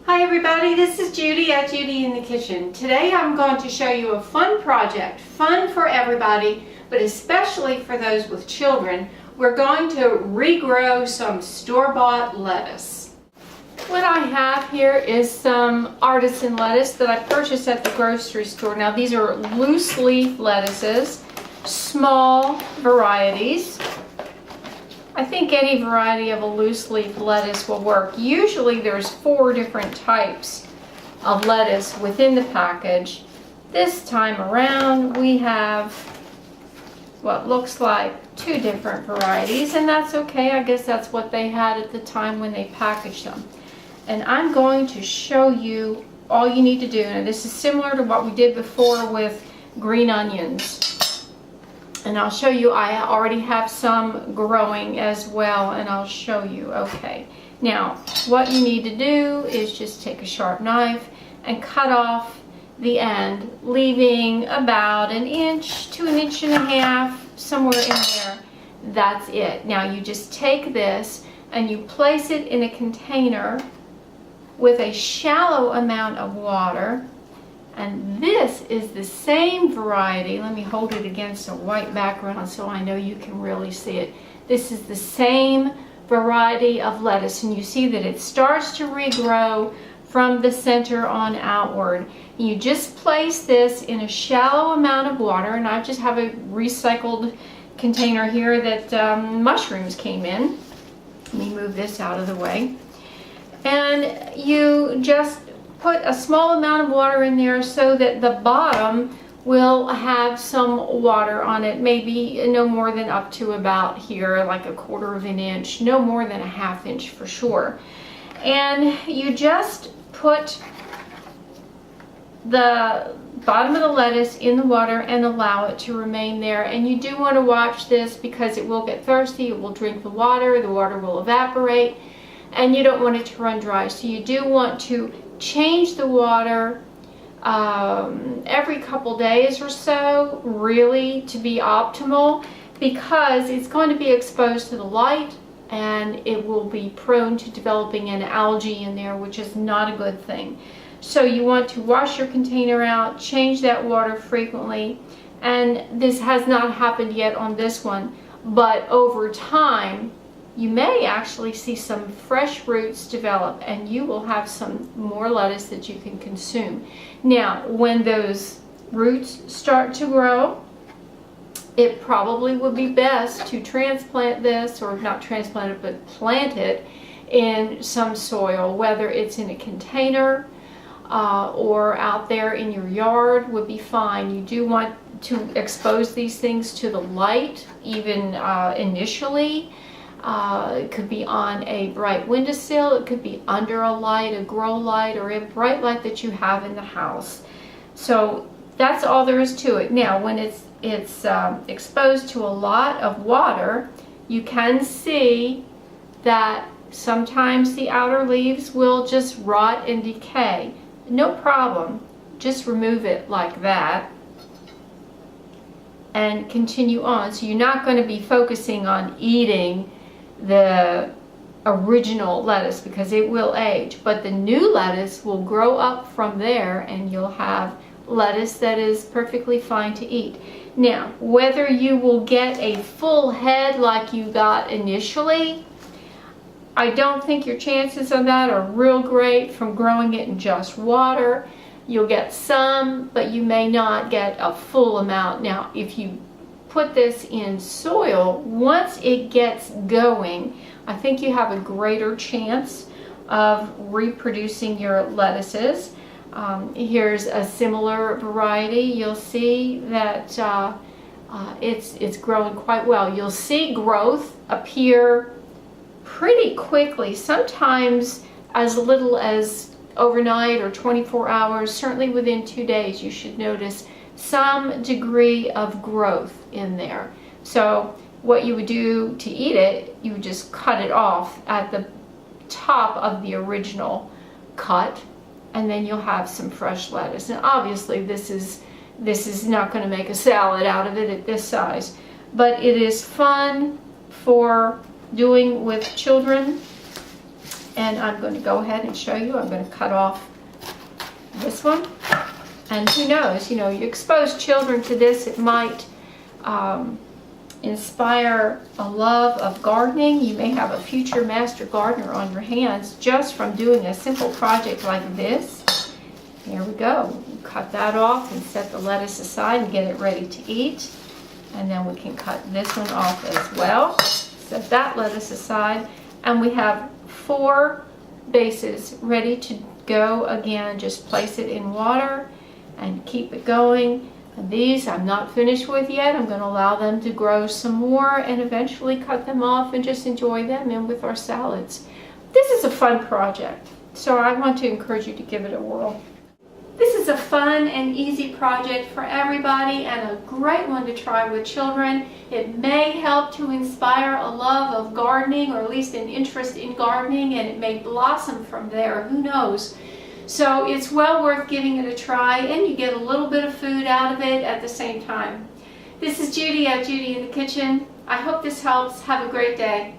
Hi everybody, this is Judy at Judy in the Kitchen. Today I'm going to show you a fun project, fun for everybody, but especially for those with children. We're going to regrow some store-bought lettuce. What I have here is some artisan lettuce that I purchased at the grocery store. Now these are loose leaf lettuces, small varieties. I think any variety of a loose leaf lettuce will work. Usually there's 4 different types of lettuce within the package. This time around we have what looks like 2 different varieties, and that's okay. I guess that's what they had at the time when they packaged them. And I'm going to show you all you need to do. And this is similar to what we did before with green onions. And I'll show you, I already have some growing as well, and I'll show you. Okay, now what you need to do is just take a sharp knife and cut off the end, leaving about 1 inch to 1.5 inches, somewhere in there. That's it. Now you just take this and you place it in a container with a shallow amount of water. And this is the same variety. Let me hold it against a white background so I know you can really see it. This is the same variety of lettuce, and you see that it starts to regrow from the center on outward. You just place this in a shallow amount of water, and I just have a recycled container here that mushrooms came in. Let me move this out of the way. And you just put a small amount of water in there so that the bottom will have some water on it, maybe no more than up to about here, like 1/4 inch, no more than 1/2 inch for sure. And you just put the bottom of the lettuce in the water and allow it to remain there. And you do want to watch this because it will get thirsty, it will drink the water will evaporate, and you don't want it to run dry. So you do want to change the water every couple days or so, really, to be optimal, because it's going to be exposed to the light and it will be prone to developing an algae in there, which is not a good thing. So you want to wash your container out, change that water frequently, and this has not happened yet on this one, but over time you may actually see some fresh roots develop, and you will have some more lettuce that you can consume. Now, when those roots start to grow, it probably would be best to transplant this, or not transplant it, but plant it in some soil, whether it's in a container or out there in your yard would be fine. You do want to expose these things to the light, even initially. It could be on a bright windowsill, it could be under a light, a grow light, or a bright light that you have in the house. So that's all there is to it. Now when it's exposed to a lot of water, you can see that sometimes the outer leaves will just rot and decay. No problem, just remove it like that and continue on. So you're not going to be focusing on eating the original lettuce because it will age, but the new lettuce will grow up from there, and you'll have lettuce that is perfectly fine to eat. Now, whether you will get a full head like you got initially, I don't think your chances of that are real great from growing it in just water. You'll get some, but you may not get a full amount. Now, if you put this in soil, once it gets going, I think you have a greater chance of reproducing your lettuces. Here's a similar variety. You'll see that it's growing quite well. You'll see growth appear pretty quickly, sometimes as little as overnight or 24 hours. Certainly within 2 days you should notice some degree of growth in there. So what you would do to eat it, you would just cut it off at the top of the original cut, and then you'll have some fresh lettuce. And obviously this is not going to make a salad out of it at this size, but it is fun for doing with children. And I'm going to go ahead and show you. I'm going to cut off this one. And who knows, you expose children to this, it might inspire a love of gardening. You may have a future master gardener on your hands just from doing a simple project like this. There we go. Cut that off and set the lettuce aside and get it ready to eat. And then we can cut this one off as well. Set that lettuce aside. And we have 4 bases ready to go. Again, just place it in water and keep it going. And these I'm not finished with yet. I'm going to allow them to grow some more and eventually cut them off and just enjoy them in with our salads. This is a fun project, so I want to encourage you to give it a whirl. This is a fun and easy project for everybody and a great one to try with children. It may help to inspire a love of gardening, or at least an interest in gardening, and it may blossom from there. Who knows? So it's well worth giving it a try, and you get a little bit of food out of it at the same time. This is Judy at Judi in the Kitchen. I hope this helps. Have a great day.